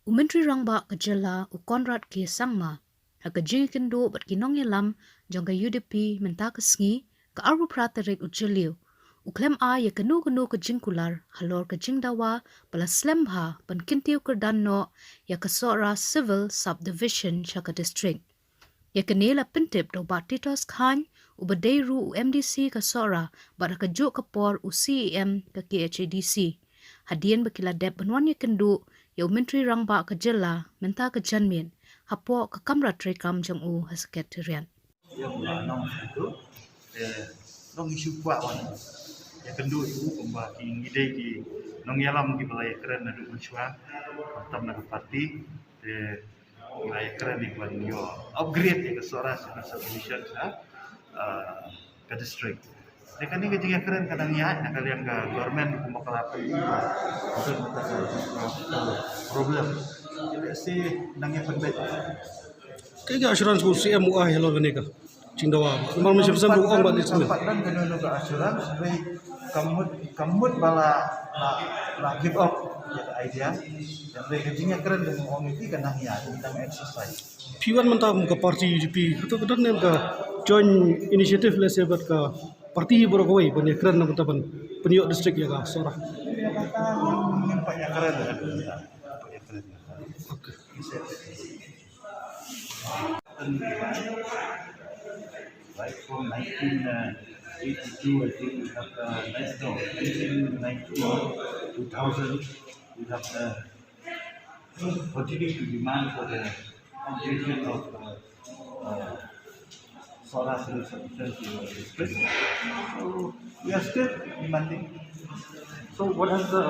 Umentri rangba kejela u Konrad ke sangma ha kejing kendo bat kinong yalam jongga UDP menta kesngi ka aru praterek ujeliu u klem a ya kenu kejing kular halor kejing dawa pala slemha pan kintiu kerdan no ya kasora civil subdivision shaka district ya kenela pintip do batitos khan u badeiru u MDC kasora bara kejuk kapor u CEM ka KHADC hadian bakila dep banwan ya kendu ya menteri rangba kejela menta kejanmin hapo ke kamra trekam jong u sekretariat yang nong itu nong isu kuat wan ya kendu itu pembuat ide di nong yalam di balai keren ada unsur tam na parti balai keren di ban yo upgrade ya ke suara subdivision ke district dekan ni kerja keren kadang ya nak kalian ke government pembuat kelapa untuk problem jadi si nangnya penting Kaya assurance ko si MUA hello gani ka. Cingdawa. Memang mesti pesan buang balik sini. Dan kena ke assurance baik kamut bala nak give up idea dan kerjanya keren dengan orang itu kena hiat kita exercise. Piwan mentam ke parti UDP atau kedan nem ka joint initiative lese buat ka parti berkawai punya keren nam tapan peniok distrik ya ka sorah. Dia kata nampaknya keren ya. Nampaknya keren. Okey. Right from 1982, I think we have let's go. 1990, 2000, we have continue to demand for the completion of solar solutions in the district. So we are still demanding. So what has the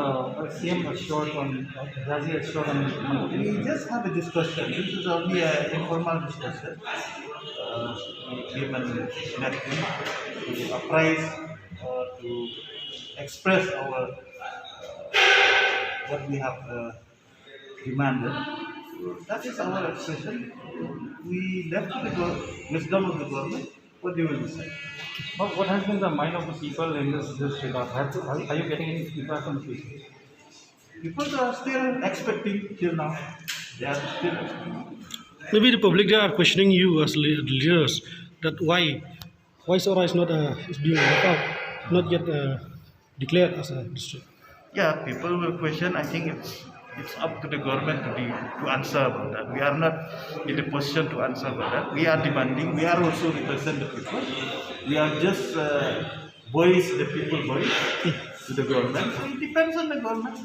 CM assured on, has he assured on? We just have a discussion. This is only an informal discussion. Given nothing to apprise or to express our what we have demanded. That is our expression. We left to the wisdom of the government. What they will decide. But what has been the mind of the people in this regard? Are you getting any feedback from the people? People are still expecting till now. They are still expecting. Maybe the public they are questioning you as leaders that why Sora is not is being left out, not yet declared as a district. Yeah, people will question. I think it's up to the government to answer about that. We are not in the position to answer about that. We are demanding. We are also represent the people. We are just voice the people voice to the government. So it depends on the government.